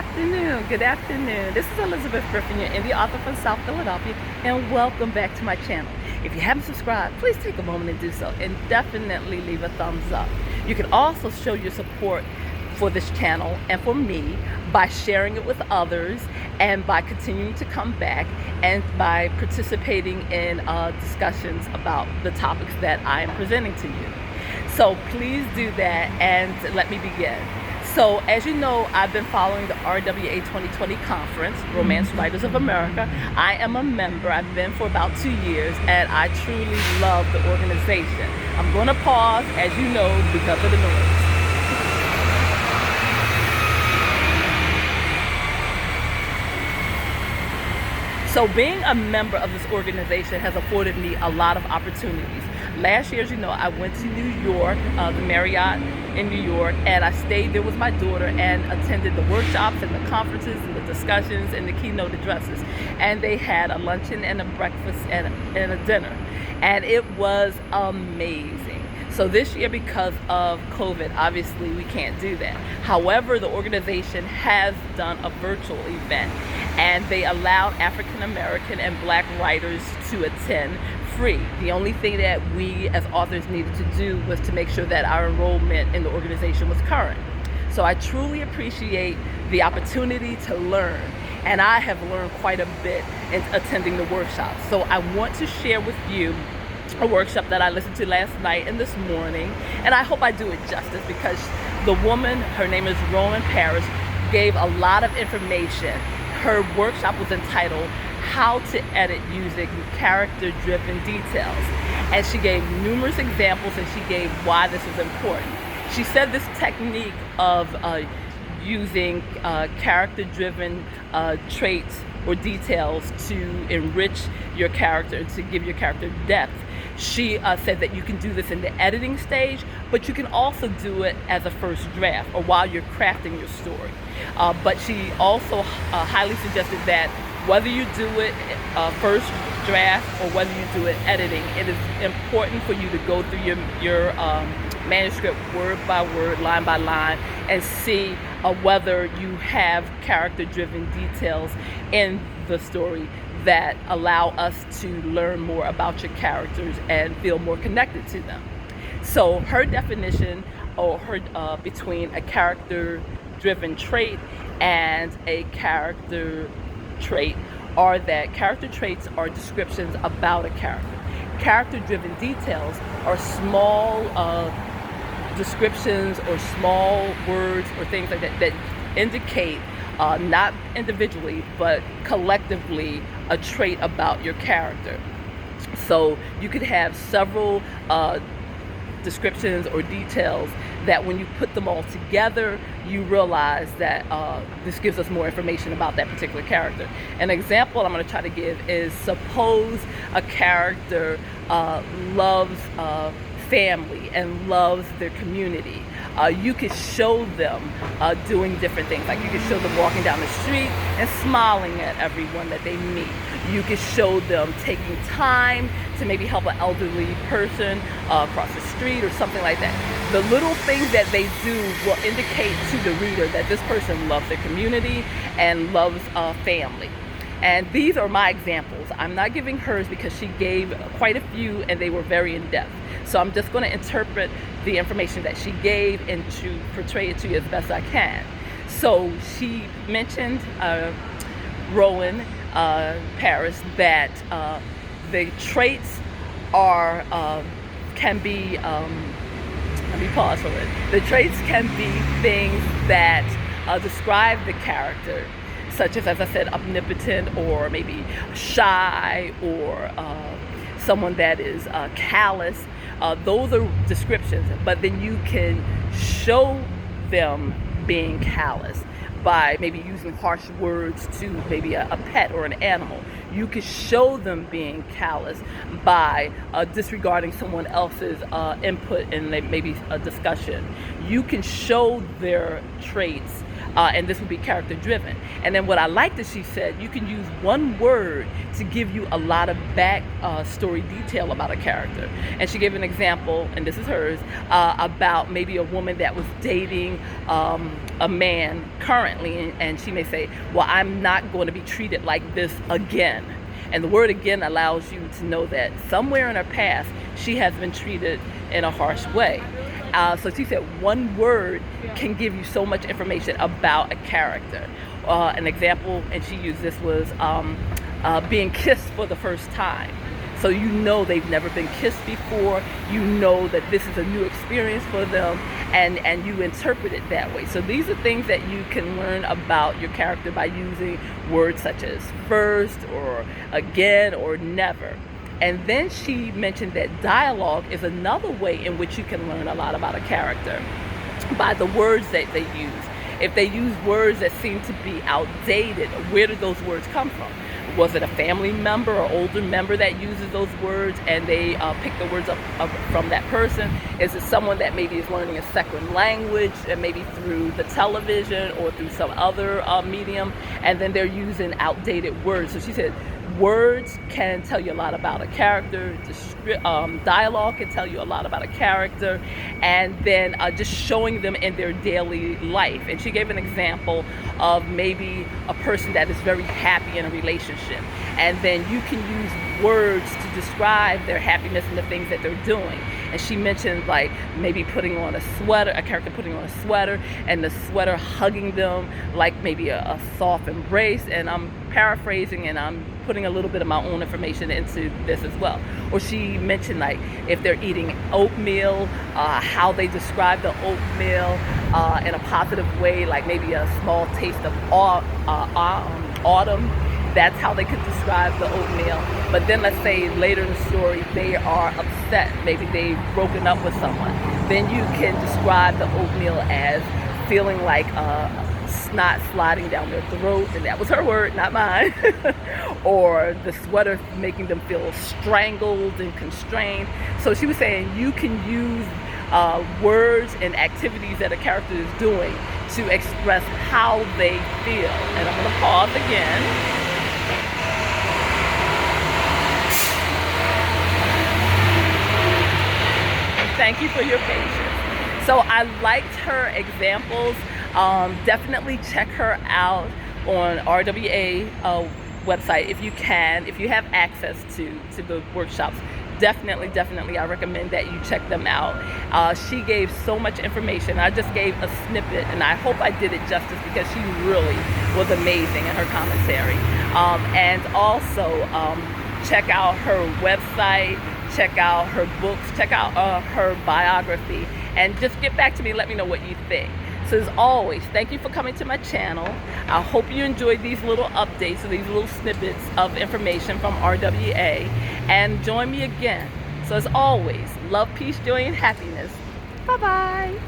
afternoon. Good afternoon. This is Elizabeth Griffin, your indie author from South Philadelphia, and welcome back to my channel. If you haven't subscribed, please take a moment and do so, and definitely leave a thumbs up. You can also show your support for this channel and for me by sharing it with others, and by continuing to come back, and by participating in discussions about the topics that I am presenting to you. So please do that, and let me begin. So as you know, I've been following the RWA 2020 conference, Romance Writers of America. I am a member. I've been for about 2 years, and I truly love the organization. I'm going to pause, as you know, because of the noise. So being a member of this organization has afforded me a lot of opportunities. Last year, as you know, I went to New York, the Marriott in New York, and I stayed there with my daughter and attended the workshops and the conferences and the discussions and the keynote addresses. And they had a luncheon and a breakfast and a dinner. And it was amazing. So this year, because of COVID, obviously we can't do that. However, the organization has done a virtual event, and they allowed African American and Black writers to attend free. The only thing that we as authors needed to do was to make sure that our enrollment in the organization was current. So I truly appreciate the opportunity to learn, and I have learned quite a bit in attending the workshops. So I want to share with you a workshop that I listened to last night and this morning, and I hope I do it justice, because the woman, her name is Roan Parrish, gave a lot of information. Her workshop was entitled How to Edit Using Character-Driven Details, and she gave numerous examples, and she gave why this was important. She said this technique of using character-driven traits or details to enrich your character, to give your character depth. She said that you can do this in the editing stage, but you can also do it as a first draft or while you're crafting your story. But she also highly suggested that whether you do it first draft or whether you do it editing, it is important for you to go through your manuscript word by word, line by line, and see whether you have character-driven details in the story that allow us to learn more about your characters and feel more connected to them. So her definition, or her between a character-driven trait and a character trait, are that character traits are descriptions about a character. Character-driven details are small descriptions or small words or things like that that indicate not individually but collectively a trait about your character. So you could have several descriptions or details that when you put them all together, you realize that this gives us more information about that particular character. An example I'm going to try to give is, suppose a character loves family and loves their community. You could show them doing different things. Like you could show them walking down the street and smiling at everyone that they meet. You could show them taking time to maybe help an elderly person across the street or something like that. The little things that they do will indicate to the reader that this person loves their community and loves family. And these are my examples. I'm not giving hers because she gave quite a few and they were very in-depth. So I'm just going to interpret the information that she gave and to portray it to you as best I can. So she mentioned, Roan Parrish, that the traits are, can be, let me pause for it. The traits can be things that describe the character, such as I said, omnipotent, or maybe shy, or someone that is callous. Those are descriptions, but then you can show them being callous by maybe using harsh words to maybe a pet or an animal. You could show them being callous by disregarding someone else's input in maybe a discussion. You can show their traits and this would be character driven. And then what I liked is she said you can use one word to give you a lot of back story detail about a character. And she gave an example, and this is hers, about maybe a woman that was dating a man currently, and she may say, well, I'm not going to be treated like this again. And the word again allows you to know that somewhere in her past she has been treated in a harsh way. So she said one word can give you so much information about a character. An example, and she used this, was being kissed for the first time. So you know they've never been kissed before. You know that this is a new experience for them, and you interpret it that way. So these are things that you can learn about your character by using words such as first or again or never. And then she mentioned that dialogue is another way in which you can learn a lot about a character by the words that they use. If they use words that seem to be outdated, where did those words come from? Was it a family member or older member that uses those words and they pick the words up from that person? Is it someone that maybe is learning a second language, and maybe through the television or through some other medium, and then they're using outdated words? So she said words can tell you a lot about a character. Dialogue can tell you a lot about a character, and then just showing them in their daily life. And she gave an example of maybe a person that is very happy in a relationship, and then you can use words to describe their happiness and the things that they're doing. And she mentioned like maybe putting on a sweater, a character putting on a sweater, and the sweater hugging them like maybe a soft embrace. And I'm paraphrasing, and I'm putting a little bit of my own information into this as well. Or she mentioned like if they're eating oatmeal, how they describe the oatmeal in a positive way, like maybe a small taste of autumn. That's how they could describe the oatmeal. But then let's say later in the story they are upset, maybe they've broken up with someone. Then you can describe the oatmeal as feeling like snot sliding down their throat, and that was her word, not mine. Or the sweater making them feel strangled and constrained. So she was saying you can use words and activities that a character is doing to express how they feel. And I'm going to pause again. Thank you for your patience. So I liked her examples. Definitely check her out on RWA website if you can, if you have access to the workshops. Definitely I recommend that you check them out. She gave so much information. I just gave a snippet, and I hope I did it justice because she really was amazing in her commentary. And also check out her website, check out her books, check out her biography, and just get back to me and let me know what you think. So as always, thank you for coming to my channel. I hope you enjoyed these little updates, or these little snippets of information from RWA, and join me again. So as always, love, peace, joy, and happiness. Bye-bye.